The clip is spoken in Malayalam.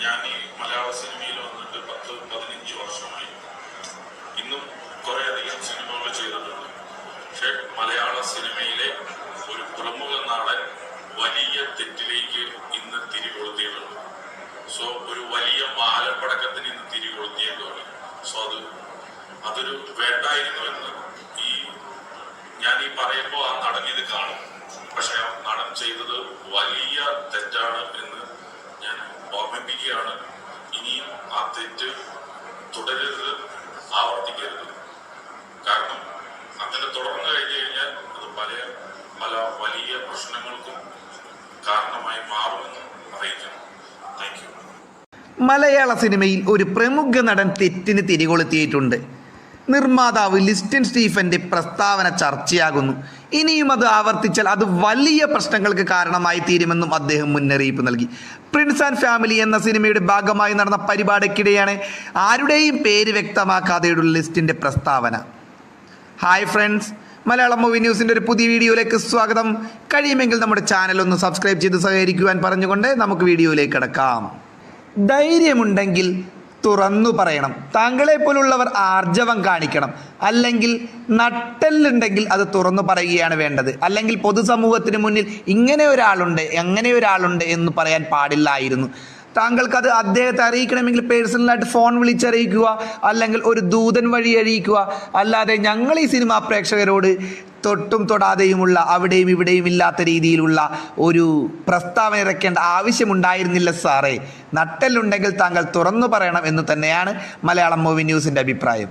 ഞാൻ ഈ മലയാള സിനിമയിൽ വന്നിട്ട് 10-15 വർഷമായി. ഇന്നും കുറേയധികം സിനിമകൾ ചെയ്തിട്ടുണ്ട്. പക്ഷെ മലയാള സിനിമയിലെ ഒരു പ്രമുഖ നടൻ വലിയ തെറ്റിലേക്ക് ഇന്ന് തിരികൊളുത്തിയിട്ടുണ്ട്. സോ ഒരു വലിയ മാലപ്പടക്കത്തിന് ഇന്ന് തിരികൊളുത്തിയതാണ്. സോ അതൊരു വേണ്ടായിരുന്നു എന്ന് ഞാൻ ഈ പറയുമ്പോൾ ആ നടൻ ഇത് കാണും. പക്ഷെ ആ നടൻ ചെയ്തത് വലിയ തെറ്റാണ് എന്ന് ഞാൻ ഓർമ്മിപ്പിക്കുകയാണ്. ഇനിയും ആ തെറ്റ് തുടരരുത്, ആവർത്തിക്കരുത്. കാരണം അങ്ങനെ തുടർന്നു കഴിഞ്ഞു കഴിഞ്ഞാൽ അത് പല വലിയ പ്രശ്നങ്ങൾക്കും കാരണമായി മാറുമെന്ന് അറിയിക്കുന്നു. Thank you. മലയാള സിനിമയിൽ ഒരു പ്രമുഖ നടൻ തെറ്റിന് തിരികൊളുത്തിയിട്ടുണ്ട്. നിർമ്മാതാവ് ലിസ്റ്റൻ സ്റ്റീഫന്റെ പ്രസ്താവന ചർച്ചയാകുന്നു. ഇനിയും അത് ആവർത്തിച്ചാൽ അത് വലിയ പ്രശ്നങ്ങൾക്ക് കാരണമായി തീരുമെന്നും അദ്ദേഹം മുന്നറിയിപ്പ് നൽകി. പ്രിൻസ് ആൻഡ് ഫാമിലി എന്ന സിനിമയുടെ ഭാഗമായി നടന്ന പരിപാടിക്കിടെയാണ് ആരുടെയും പേര് വ്യക്തമാക്കാതെയുള്ള ലിസ്റ്റിന്റെ പ്രസ്താവന. ഹായ് ഫ്രണ്ട്സ്, മലയാളം മൂവി ന്യൂസിൻ്റെ ഒരു പുതിയ വീഡിയോയിലേക്ക് സ്വാഗതം. കഴിയുമെങ്കിൽ നമ്മുടെ ചാനൽ ഒന്ന് സബ്സ്ക്രൈബ് ചെയ്ത് സഹകരിക്കുവാൻ പറഞ്ഞുകൊണ്ട് നമുക്ക് വീഡിയോയിലേക്ക് കടക്കാം. ധൈര്യമുണ്ടെങ്കിൽ തുറന്നു പറയണം. താങ്കളെ പോലുള്ളവർ ആർജവം കാണിക്കണം. അല്ലെങ്കിൽ നട്ടെല്ലുണ്ടെങ്കിൽ അത് തുറന്നു പറയുകയാണ് വേണ്ടത്. അല്ലെങ്കിൽ പൊതുസമൂഹത്തിന് മുന്നിൽ ഇങ്ങനെ ഒരാളുണ്ട് എന്ന് പറയാൻ പാടില്ലായിരുന്നു. താങ്കൾക്കത് അദ്ദേഹത്തെ അറിയിക്കണമെങ്കിൽ പേഴ്സണലായിട്ട് ഫോൺ വിളിച്ചറിയിക്കുക, അല്ലെങ്കിൽ ഒരു ദൂതൻ വഴി അറിയിക്കുക. അല്ലാതെ ഞങ്ങൾ ഈ സിനിമാ പ്രേക്ഷകരോട് തൊട്ടും തൊടാതെയുമുള്ള അവിടെയും ഇവിടെയും ഇല്ലാത്ത രീതിയിലുള്ള ഒരു പ്രസ്താവന ഇറക്കേണ്ട ആവശ്യമുണ്ടായിരുന്നില്ല സാറേ. നട്ടെല്ലുണ്ടെങ്കിൽ താങ്കൾ തുറന്നു പറയണം എന്ന് തന്നെയാണ് മലയാളം മൂവി ന്യൂസിൻ്റെ അഭിപ്രായം.